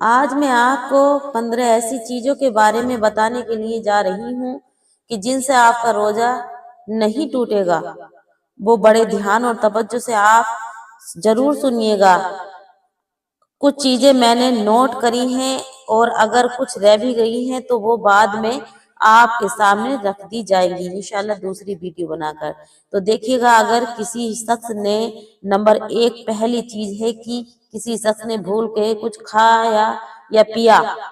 آج میں آپ کو 15 ایسی چیزوں کے بارے میں بتانے کے لیے جا رہی ہوں کہ جن سے آپ کا روزہ نہیں ٹوٹے گا۔ وہ بڑے دھیان اور توجہ سے آپ ضرور سنیے گا۔ کچھ چیزیں میں نے نوٹ کری ہیں اور اگر کچھ رہ بھی گئی ہیں تو وہ بعد میں آپ کے سامنے رکھ دی جائیں گی انشاءاللہ دوسری ویڈیو بنا کر۔ تو دیکھیے گا، اگر کسی شخص نے نمبر 1 پہلی چیز ہے کہ کسی شخص نے بھول کے کچھ کھایا یا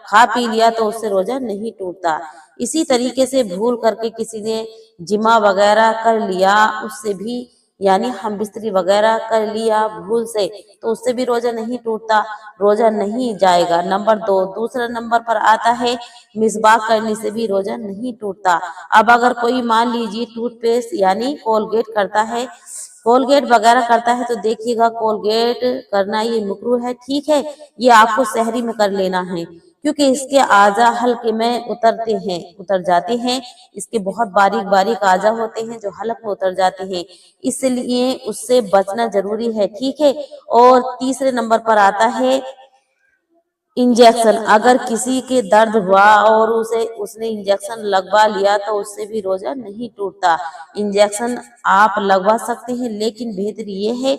کھا پی لیا تو اس سے روزہ نہیں ٹوٹتا۔ اسی طریقے سے بھول کر کے کسی نے جمع وغیرہ کر لیا، اس سے بھی یعنی ہم بستری وغیرہ کر لیا بھول سے، تو اس سے بھی روزہ نہیں ٹوٹتا، روزہ نہیں جائے گا۔ نمبر 2 دوسرا نمبر پر آتا ہے مسواک کرنے سے بھی روزہ نہیں ٹوٹتا۔ اب اگر کوئی مان لیجیے ٹوتھ پیسٹ یعنی کولگیٹ کرتا ہے، کولگیٹ وغیرہ کرتا ہے، تو دیکھیے گا کولگیٹ کرنا یہ مکروہ ہے، ٹھیک ہے، یہ آپ کو سحری میں کر لینا ہے کیونکہ اس کے اعضاء حلق میں اتر جاتے ہیں۔ اس کے بہت باریک باریک اعضاء ہوتے ہیں جو حلق میں اتر جاتے ہیں، اس لیے اس سے بچنا ضروری ہے، ٹھیک ہے۔ اور تیسرے نمبر پر آتا ہے انجیکشن۔ اگر کسی کے درد ہوا اور اس نے انجیکشن لگوا لیا تو اس سے بھی روزہ نہیں ٹوٹتا۔ انجیکشن آپ لگوا سکتے ہیں لیکن بہتر یہ ہے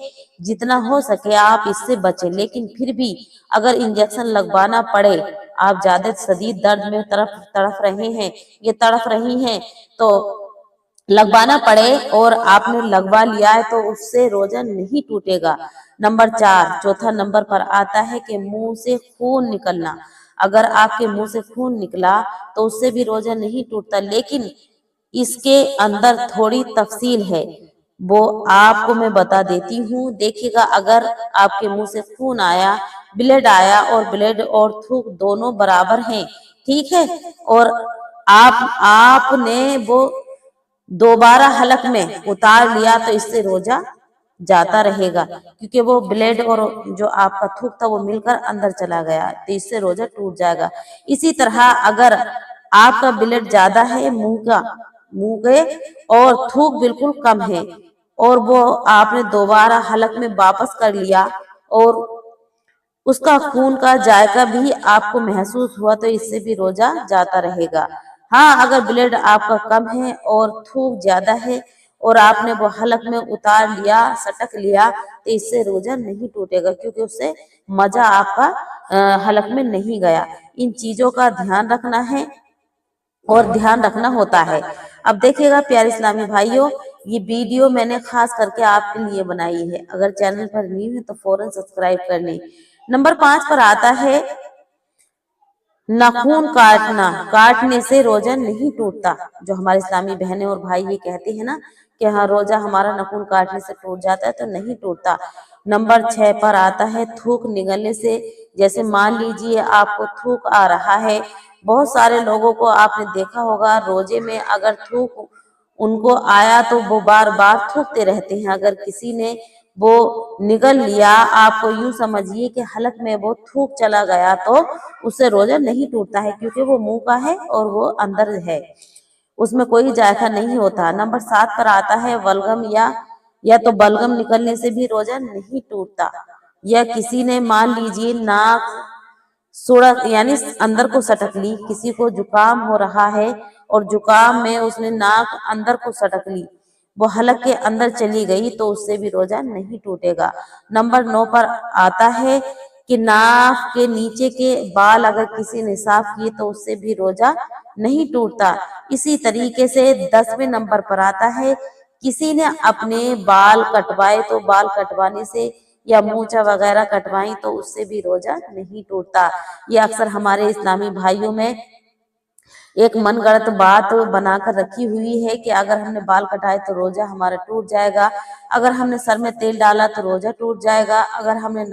جتنا ہو سکے آپ اس سے بچیں، لیکن پھر بھی اگر انجیکشن لگوانا پڑے، آپ زیادہ شدید درد میں تڑف رہی ہیں تو لگوانا پڑے اور آپ نے لگوا لیا ہے تو اس سے روزہ نہیں ٹوٹے گا۔ نمبر 4 چوتھا نمبر پر آتا ہے کہ منہ سے خون نکلنا۔ اگر آپ کے منہ سے خون نکلا تو اس سے بھی روزہ نہیں ٹوٹتا، لیکن اس کے اندر تھوڑی تفصیل ہے، وہ آپ کو میں بتا دیتی ہوں۔ دیکھیے گا، اگر آپ کے منہ سے خون آیا، بلڈ آیا اور بلڈ اور تھوک دونوں برابر ہیں، ٹھیک ہے، اور آپ نے وہ دوبارہ حلق میں اتار لیا تو اس سے روزہ جاتا رہے گا، کیونکہ وہ بلڈ اور جو آپ کا تھوک تھا وہ مل کر اندر چلا گیا تو اس سے روزہ ٹوٹ جائے گا۔ اسی طرح اگر آپ کا بلڈ زیادہ ہے منہ کے اور تھوک بالکل کم ہے اور وہ آپ نے دوبارہ حلق میں واپس کر لیا اور اس کا خون کا ذائقہ بھی آپ کو محسوس ہوا تو اس سے بھی روزہ جاتا رہے گا۔ ہاں، اگر بلڈ آپ کا کم ہے اور تھوک زیادہ ہے اور آپ نے وہ حلق میں اتار لیا، سٹک لیا، تو اس سے روزہ نہیں ٹوٹے گا کیونکہ اس سے مزہ آپ کا حلق میں نہیں گیا۔ ان چیزوں کا دھیان رکھنا ہے اور دھیان رکھنا ہوتا ہے۔ اب دیکھیے گا پیارے اسلامی بھائیوں، یہ ویڈیو میں نے خاص کر کے آپ کے لیے بنائی ہے، اگر چینل پر نیو ہے تو فوراً سبسکرائب کر لیں۔ نمبر 5 پر آتا ہے ناخن کاٹنے سے روزہ نہیں ٹوٹتا۔ جو ہمارے اسلامی بہنیں اور بھائی یہ کہتے ہیں نا کہ ہاں روزہ ہمارا ناخن کاٹنے سے ٹوٹ جاتا ہے، تو نہیں ٹوٹتا۔ نمبر 6 پر آتا ہے تھوک نگلنے سے۔ جیسے مان لیجیے آپ کو تھوک آ رہا ہے، بہت سارے لوگوں کو آپ نے دیکھا ہوگا روزے میں اگر تھوک ان کو آیا تو وہ بار بار تھوکتے رہتے ہیں۔ اگر کسی نے وہ نگل لیا، آپ کو یوں سمجھیے کہ حلق میں وہ تھوک چلا گیا تو اس سے روزہ نہیں ٹوٹتا ہے کیونکہ وہ منہ کا ہے اور وہ اندر ہے، اس میں کوئی ذائقہ نہیں ہوتا۔ نمبر 7 پر آتا ہے بلغم یا تو بلغم نکلنے سے بھی روزہ نہیں ٹوٹتا، یا کسی نے مان لیجیے ناک سڑک یعنی اندر کو سٹک لی، کسی کو زکام ہو رہا ہے اور زکام میں اس نے ناک اندر کو سٹک لی، وہ حلق کے اندر چلی گئی تو اس سے بھی روزہ نہیں ٹوٹے گا۔ نمبر 9 پر آتا ہے کہ ناف کے نیچے کے بال اگر کسی نے صاف کیے تو اس سے بھی روزہ نہیں ٹوٹتا۔ اسی طریقے سے 10ویں نمبر پر آتا ہے کسی نے اپنے بال کٹوائے تو بال کٹوانے سے یا مونچھا وغیرہ کٹوائیں تو اس سے بھی روزہ نہیں ٹوٹتا۔ یہ اکثر ہمارے اسلامی بھائیوں میں ایک من گڑت بات بنا کر رکھی ہوئی ہے کہ اگر ہم نے بال کٹائے تو روزہ ہمارا ٹوٹ جائے گا، اگر ہم نے سر میں تیل ڈالا تو روزہ ٹوٹ جائے گا، اگر ہم نے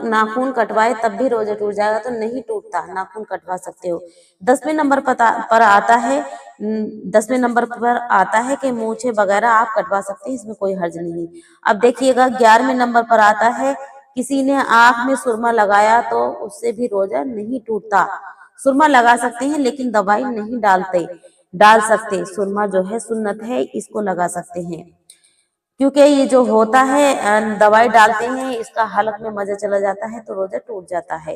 ناخن کٹوائے تب بھی روزہ ٹوٹ جائے گا، تو نہیں ٹوٹتا، ناخن کٹوا سکتے ہو۔ 10ویں نمبر پر آتا ہے کہ مونچھے وغیرہ آپ کٹوا سکتے ہیں، اس میں کوئی حرج نہیں۔ اب دیکھیے گا 11ویں نمبر پر آتا ہے کسی نے آنکھ میں سرما لگایا تو اس سے بھی روزہ نہیں ٹوٹتا۔ سرما لگا سکتے ہیں لیکن دوائی نہیں ڈال سکتے، سرما جو ہے سنت ہے، اس کو لگا سکتے ہیں، کیونکہ یہ جو ہوتا ہے دوائی ڈالتے ہیں اس کا حلق میں مزہ چلا جاتا ہے تو روزہ ٹوٹ جاتا ہے۔